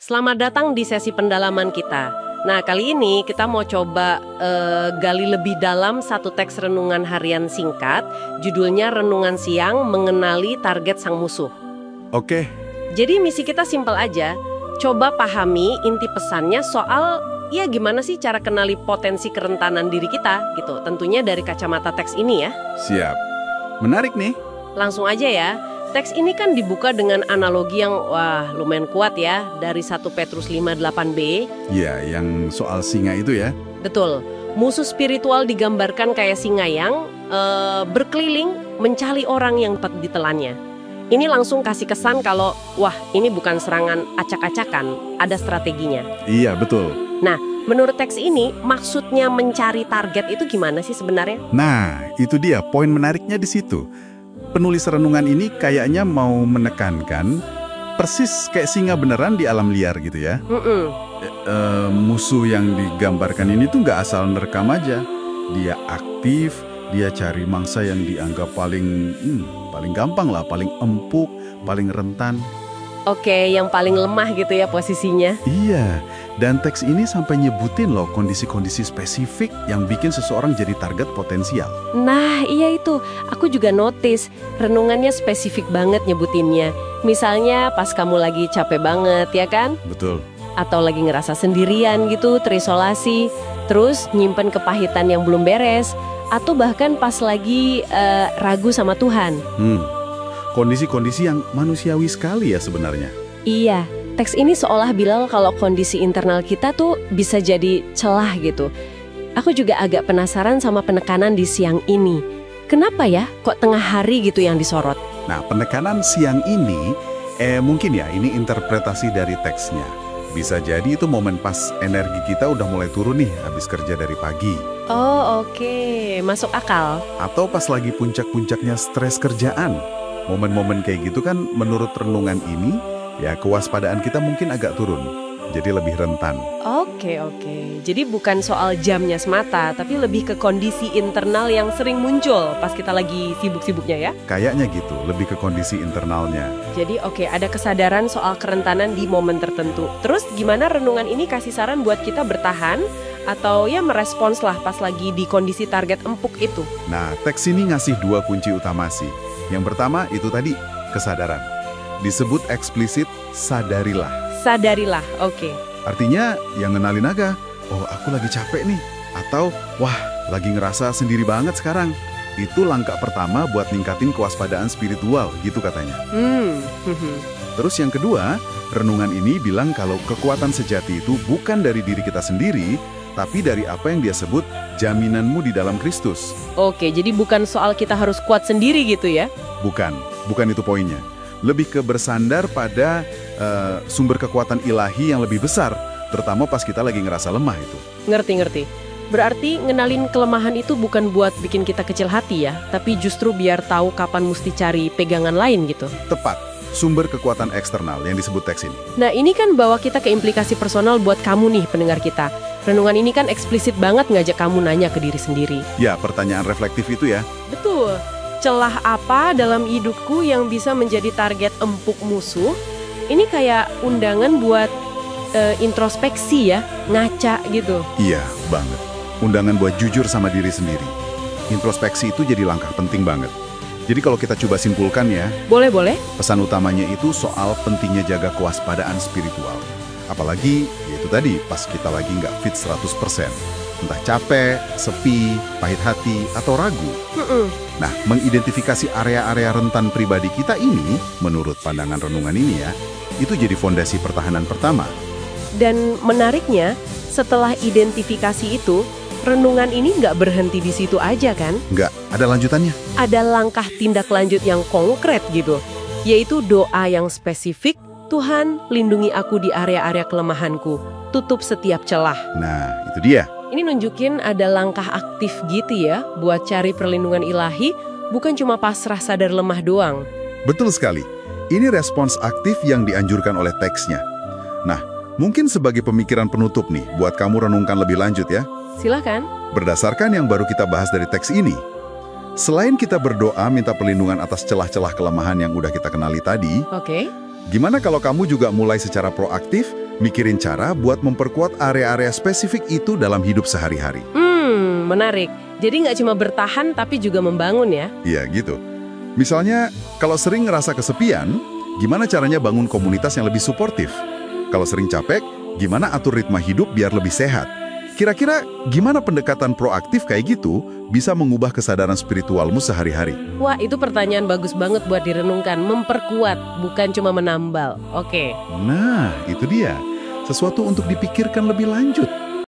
Selamat datang di sesi pendalaman kita. Nah, kali ini kita mau coba gali lebih dalam satu teks renungan harian singkat, judulnya Renungan Siang Mengenali Target Sang Musuh. Oke. Jadi misi kita simpel aja, coba pahami inti pesannya soal ya gimana sih cara kenali potensi kerentanan diri kita gitu. Tentunya dari kacamata teks ini ya. Siap. Menarik nih. Langsung aja ya. Teks ini kan dibuka dengan analogi yang wah lumayan kuat ya, dari 1 Petrus 5:8b. Ya, yang soal singa itu ya. Betul, musuh spiritual digambarkan kayak singa yang berkeliling mencari orang yang ditelannya. Ini langsung kasih kesan kalau wah ini bukan serangan acak-acakan, ada strateginya. Iya, betul. Nah, menurut teks ini maksudnya mencari target itu gimana sih sebenarnya? Nah, itu dia poin menariknya di situ. Penulis renungan ini kayaknya mau menekankan persis kayak singa beneran di alam liar gitu ya. Musuh yang digambarkan ini tuh nggak asal nerekam aja. Dia aktif, dia cari mangsa yang dianggap paling gampang lah, paling empuk, paling rentan. Oke, yang paling lemah gitu ya posisinya. Iya, dan teks ini sampai nyebutin loh kondisi-kondisi spesifik yang bikin seseorang jadi target potensial. Nah, iya itu. Aku juga notice renungannya spesifik banget nyebutinnya. Misalnya pas kamu lagi capek banget, ya kan? Betul. Atau lagi ngerasa sendirian gitu, terisolasi, terus nyimpen kepahitan yang belum beres, atau bahkan pas lagi ragu sama Tuhan. Kondisi-kondisi yang manusiawi sekali ya sebenarnya. Iya, teks ini seolah bilang kalau kondisi internal kita tuh bisa jadi celah gitu. Aku juga agak penasaran sama penekanan di siang ini. Kenapa ya kok tengah hari gitu yang disorot? Nah, penekanan siang ini, mungkin ya ini interpretasi dari teksnya. Bisa jadi itu momen pas energi kita udah mulai turun nih habis kerja dari pagi. Oh oke, masuk akal. Atau pas lagi puncak-puncaknya stres kerjaan. Momen-momen kayak gitu kan menurut renungan ini, ya kewaspadaan kita mungkin agak turun, jadi lebih rentan. Oke. Jadi bukan soal jamnya semata, tapi lebih ke kondisi internal yang sering muncul pas kita lagi sibuk-sibuknya ya? Kayaknya gitu, lebih ke kondisi internalnya. Jadi oke, ada kesadaran soal kerentanan di momen tertentu. Terus gimana renungan ini kasih saran buat kita bertahan, atau ya merespons lah pas lagi di kondisi target empuk itu? Nah, teks ini ngasih 2 kunci utama sih. Yang pertama itu tadi, kesadaran. Disebut eksplisit, sadarilah. Sadarilah, oke. Artinya yang ngenalin aja, oh aku lagi capek nih. Atau, wah lagi ngerasa sendiri banget sekarang. Itu langkah pertama buat ningkatin kewaspadaan spiritual, gitu katanya. Terus yang kedua, renungan ini bilang kalau kekuatan sejati itu bukan dari diri kita sendiri, tapi dari apa yang dia sebut jaminanmu di dalam Kristus. Oke, jadi bukan soal kita harus kuat sendiri gitu ya? Bukan itu poinnya. Lebih ke bersandar pada sumber kekuatan ilahi yang lebih besar, terutama pas kita lagi ngerasa lemah itu. Ngerti. Berarti ngenalin kelemahan itu bukan buat bikin kita kecil hati ya, tapi justru biar tahu kapan mesti cari pegangan lain gitu. Tepat, sumber kekuatan eksternal yang disebut teks ini. Nah ini kan bawa kita ke implikasi personal buat kamu nih pendengar kita. Renungan ini kan eksplisit banget ngajak kamu nanya ke diri sendiri. Ya, pertanyaan reflektif itu ya. Betul. Celah apa dalam hidupku yang bisa menjadi target empuk musuh? Ini kayak undangan buat introspeksi ya, ngaca gitu. Iya, banget. Undangan buat jujur sama diri sendiri. Introspeksi itu jadi langkah penting banget. Jadi kalau kita coba simpulkan ya. Boleh. Pesan utamanya itu soal pentingnya jaga kewaspadaan spiritual. Apalagi, yaitu tadi, pas kita lagi nggak fit 100%. Entah capek, sepi, pahit hati, atau ragu. Nah, mengidentifikasi area-area rentan pribadi kita ini, menurut pandangan renungan ini ya, itu jadi fondasi pertahanan pertama. Dan menariknya, setelah identifikasi itu, renungan ini nggak berhenti di situ aja kan? Nggak, ada lanjutannya. Ada langkah tindak lanjut yang konkret gitu, yaitu doa yang spesifik. Tuhan, lindungi aku di area-area kelemahanku, tutup setiap celah. Nah, itu dia. Ini nunjukin ada langkah aktif gitu ya, buat cari perlindungan ilahi, bukan cuma pasrah sadar lemah doang. Betul sekali. Ini respons aktif yang dianjurkan oleh teksnya. Nah, mungkin sebagai pemikiran penutup nih, buat kamu renungkan lebih lanjut ya. Silakan. Berdasarkan yang baru kita bahas dari teks ini, selain kita berdoa minta perlindungan atas celah-celah kelemahan yang udah kita kenali tadi, Oke. gimana kalau kamu juga mulai secara proaktif mikirin cara buat memperkuat area-area spesifik itu dalam hidup sehari-hari. Menarik. Jadi nggak cuma bertahan tapi juga membangun ya? Iya, gitu. Misalnya, kalau sering ngerasa kesepian, gimana caranya bangun komunitas yang lebih suportif? Kalau sering capek, gimana atur ritme hidup biar lebih sehat? Kira-kira gimana pendekatan proaktif kayak gitu bisa mengubah kesadaran spiritualmu sehari-hari? Wah, itu pertanyaan bagus banget buat direnungkan. Memperkuat, bukan cuma menambal. Oke. Nah, itu dia. Sesuatu untuk dipikirkan lebih lanjut.